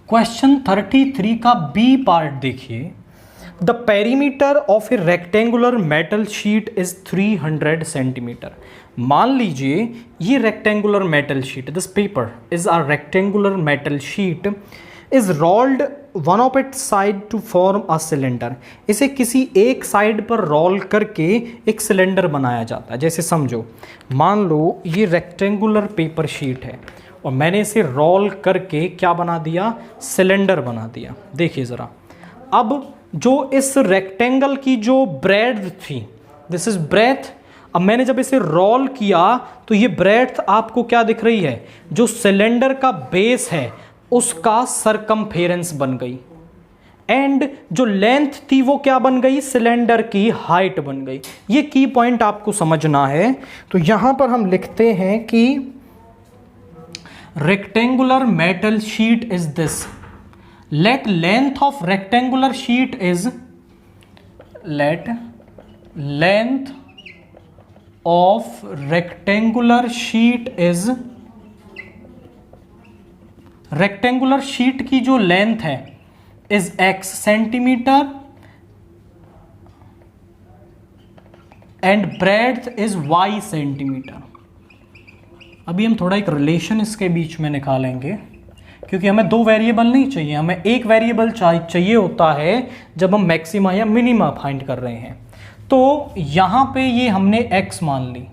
Question 33 का B part देखिए। The perimeter of a rectangular metal sheet is 300 centimetre. मान लीजिए ये rectangular metal sheet, this paper is a rectangular metal sheet is rolled one of its side to form a cylinder. इसे किसी एक side पर role करके एक cylinder बनाया जाता है। जैसे समझो, मान लो ये रेक्टेंगुलर पेपर शीट है और मैंने इसे रोल करके क्या बना दिया, सिलेंडर बना दिया। देखिए ज़रा, अब जो इस रेक्टेंगल की जो ब्रेड्थ थी, दिस इज ब्रेथ, अब मैंने जब इसे रोल किया तो ये ब्रेड्थ आपको क्या दिख रही है, जो सिलेंडर का बेस है उसका सरकमफेरेंस बन गई, एंड जो लेंथ थी वो क्या बन गई, सिलेंडर की हाइट बन गई। ये की पॉइंट आपको समझना है। तो यहां पर हम लिखते हैं कि rectangular metal sheet is this, let length of rectangular sheet is, let length of rectangular sheet is, rectangular sheet की जो लेंथ है is x centimetre and breadth is y centimetre. अभी हम थोड़ा एक रिलेशन इसके बीच में निकालेंगे, क्योंकि हमें दो वेरिएबल नहीं चाहिए, हमें एक वेरिएबल चाहिए होता है जब हम मैक्सिमा या मिनिमा फाइंड कर रहे हैं। तो यहां पे ये हमने x मान ली,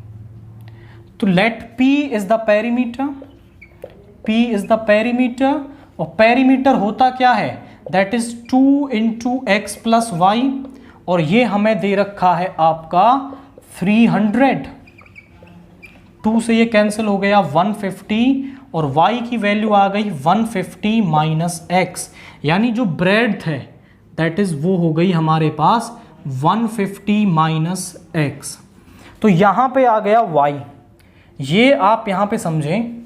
तो let p is the perimeter, p is the perimeter, और पेरीमीटर होता क्या है, that is 2 into x plus y, और ये हमें दे रखा है आपका 300। 2 से ये कैंसिल हो गया 150, और y की वैल्यू आ गई 150 माइनस एक्स, यानी जो ब्रेड्थ है दैट इज वो हो गई हमारे पास 150 माइनस एक्स। तो यहां पे आ गया y। ये आप यहां पे समझें,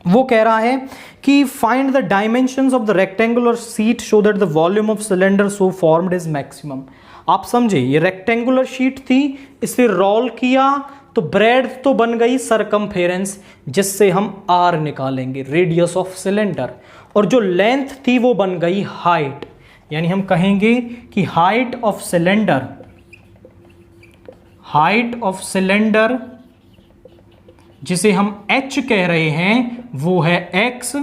वो कह रहा है कि find the dimensions of the rectangular sheet show that the volume of cylinder so formed is maximum. आप समझे, ये रेक्टेंगुलर शीट थी, इसे रोल किया तो ब्रेड्थ तो बन गई सरकमफेरेंस, जिससे हम r निकालेंगे, रेडियस ऑफ सिलेंडर, और जो लेंथ थी वो बन गई हाइट, यानी हम कहेंगे कि height of cylinder, height of cylinder जिसे हम h कह रहे हैं वो है x,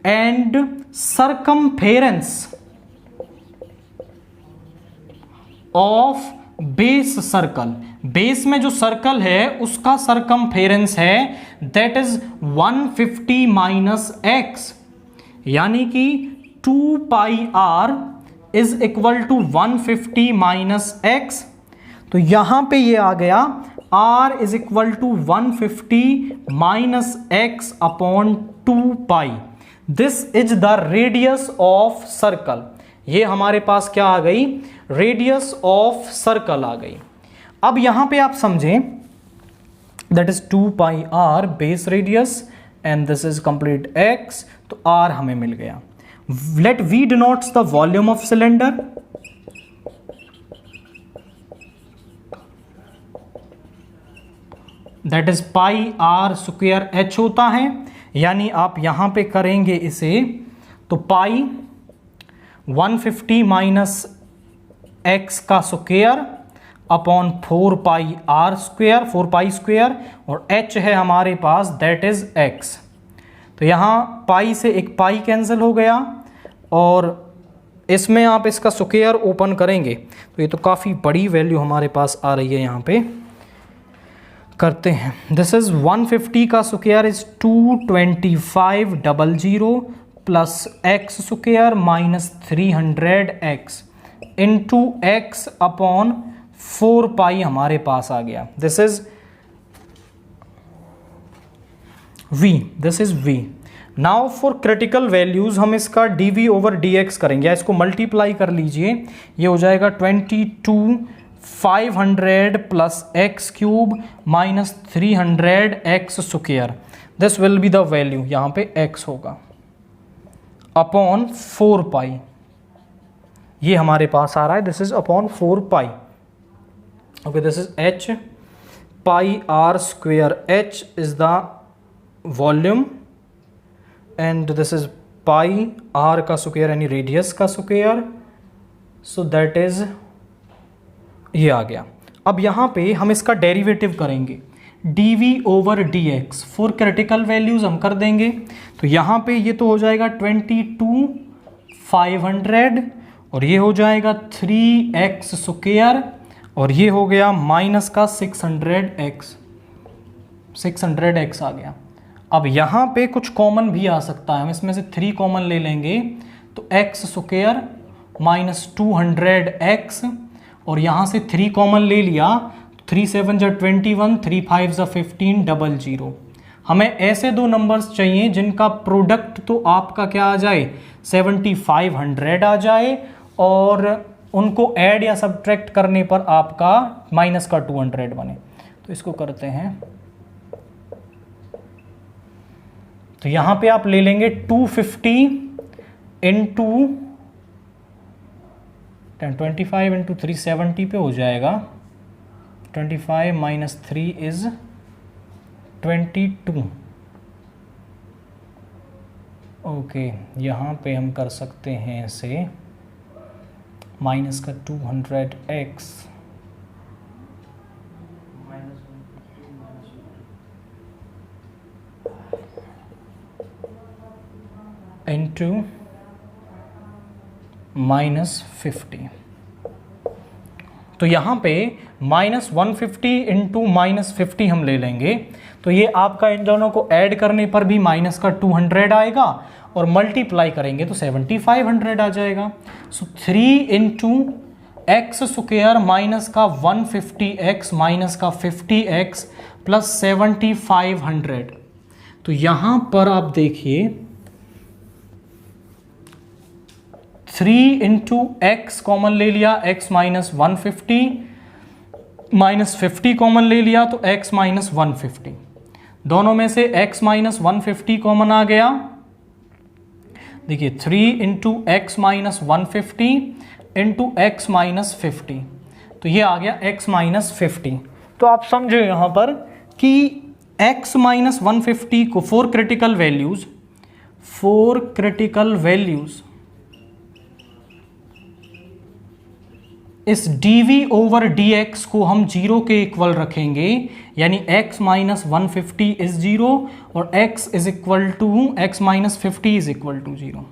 and circumference of base circle, base में जो सर्कल है उसका सरकमफेरेंस है दैट इज 150 माइनस एक्स, यानी कि 2 pi r is equal to 150 minus x. तो यहां पे ये आ गया r is equal to 150 minus x upon 2 pi. This is the radius of circle. ये हमारे पास क्या आ गई, रेडियस ऑफ सर्कल आ गई। अब यहां पे आप समझें, that is 2 pi r base radius and this is complete x, तो r हमें मिल गया। Let v denotes the volume of cylinder, that is pi r square h होता है, यानी आप यहां पे करेंगे इसे तो पाई 150 माइनस एक्स का square upon 4 pi r square, 4 pi square, और h है हमारे पास दैट इज x। तो यहाँ पाई से एक पाई कैंसिल हो गया, और इसमें आप इसका स्क्वायर ओपन करेंगे तो ये तो काफ़ी बड़ी वैल्यू हमारे पास आ रही है। यहाँ पे करते हैं, दिस इज 150 का square is 22500 plus x square minus 300x into x upon 4 पाई हमारे पास आ गया। This is v, this is v। Now for critical values हम इसका dv ओवर dx करेंगे, या इसको मल्टीप्लाई कर लीजिए, ये हो जाएगा 22500 plus x cube minus 300x square. This will be the value, यहाँ पे x होगा अपॉन 4 पाई, ये हमारे पास आ रहा है, this is upon 4 pi. Okay, this is h, pi r square h is the volume and this is pi r का square यानी रेडियस का स्क्वायर, सो दैट इज ये आ गया। अब यहाँ पे हम इसका डेरिवेटिव करेंगे dv over dx, for critical values हम कर देंगे। तो यहाँ पे ये तो हो जाएगा 22,500 और ये हो जाएगा 3x स्क्वायर और ये हो गया माइनस का 600x आ गया। अब यहाँ पे कुछ कॉमन भी आ सकता है, हम इसमें से 3 कॉमन ले लेंगे तो x स्क्वायर माइनस 200x और यहाँ से 3 कॉमन ले लिया, 3 7 जा 21, 3 5 जा 15, 00। हमें ऐसे दो नंबर्स चाहिए जिनका प्रोडक्ट तो आपका क्या आ जाए 7500 आ जाए और उनको ऐड या सब्ट्रैक्ट करने पर आपका माइनस का 200 बने। तो इसको करते हैं, तो यहाँ पे आप ले लेंगे 250 इंटू 25 इंटू 370 पे हो जाएगा 25 माइनस 3 इज 22। ओके, यहाँ पे हम कर सकते हैं इसे माइनस का 200x इंटू -50। तो यहाँ पे -150 इंटू -50 हम ले लेंगे, तो ये आपका इन दोनों को ऐड करने पर भी माइनस का 200 आएगा और मल्टीप्लाई करेंगे तो 7500 आ जाएगा। सो 3 इंटू एक्स स्क्वायर माइनस का 150x माइनस का 50x प्लस 7500। तो यहाँ पर आप देखिए 3 इंटू एक्स कॉमन ले लिया, x माइनस 150 माइनस 50 कॉमन ले लिया तो x माइनस 150। दोनों में से x माइनस 150 कॉमन आ गया। देखिए 3 into x minus 150 into x minus 50, तो ये आ गया x माइनस 50। तो आप समझे यहाँ पर कि x माइनस 150 को फोर क्रिटिकल वैल्यूज इस dv ओवर dx को हम 0 के इक्वल रखेंगे, यानी x माइनस 150 इज 0 और x is equal to x minus 50 is equal to 0।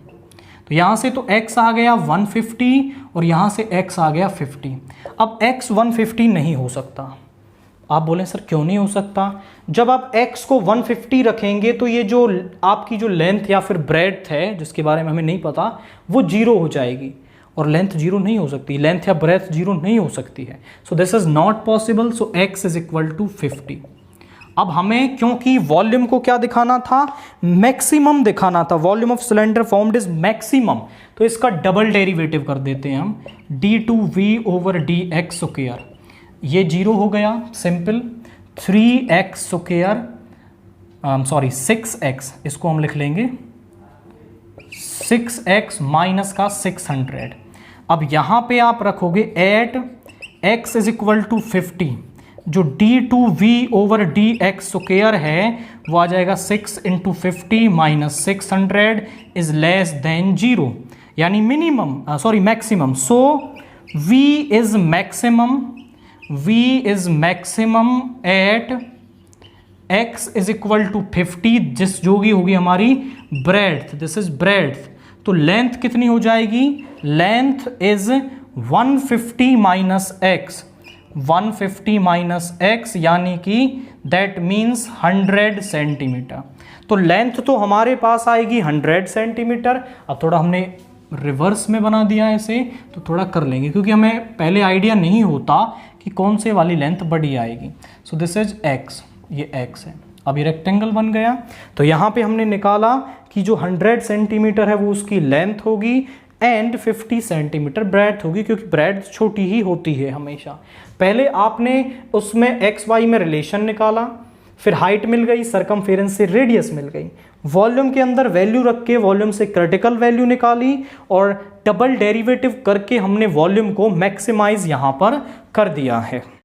तो यहाँ से तो x आ गया 150 और यहाँ से x आ गया 50। अब x 150 नहीं हो सकता। आप बोलें सर क्यों नहीं हो सकता? जब आप x को 150 रखेंगे तो ये जो आपकी जो लेंथ या फिर ब्रेड्थ है जिसके बारे में हमें नहीं पता वो 0 हो जाएगी और लेंथ 0 नहीं हो सकती, लेंथ या ब्रेथ 0 नहीं हो सकती है। So this is not possible, so x is equal to 50। अब हमें क्योंकि वॉल्यूम को क्या दिखाना था, मैक्सिमम दिखाना था, volume of cylinder formed is maximum, तो इसका डबल डेरिवेटिव कर देते हैं हम d2v ओवर dx स्क्वायर। ये 0 हो गया सिंपल, 3x स्क्वायर 6x, इसको हम लिख लेंगे 6x माइनस का 600। अब यहाँ पे आप रखोगे at x is equal to 50, जो d2v ओवर dx स्क्वायर है वो आ जाएगा 6 into 50 minus 600 is less than 0, यानी maximum. So v is maximum at x is equal to 50, जिस जो भी होगी हमारी ब्रेड्थ, दिस इज ब्रेड्थ। तो लेंथ कितनी हो जाएगी, length is 150 minus x, 150 minus x यानी कि दैट मीन्स 100 सेंटीमीटर। तो लेंथ तो हमारे पास आएगी 100 सेंटीमीटर। अब थोड़ा हमने रिवर्स में बना दिया है इसे, तो थोड़ा कर लेंगे क्योंकि हमें पहले आइडिया नहीं होता कि कौन से वाली लेंथ बड़ी आएगी। सो दिस इज x, ये x है। अब ये रेक्टेंगल बन गया। तो यहाँ पे हमने निकाला कि जो 100 सेंटीमीटर है वो उसकी लेंथ होगी एंड 50 सेंटीमीटर ब्रेड्थ होगी, क्योंकि ब्रेड्थ छोटी ही होती है हमेशा। पहले आपने उसमें एक्स वाई में रिलेशन निकाला, फिर हाइट मिल गई, सरकमफेरेंस से रेडियस मिल गई, वॉल्यूम के अंदर वैल्यू रख के वॉल्यूम से क्रिटिकल वैल्यू निकाली और डबल डेरिवेटिव करके हमने वॉल्यूम को मैक्सिमाइज यहाँ पर कर दिया है।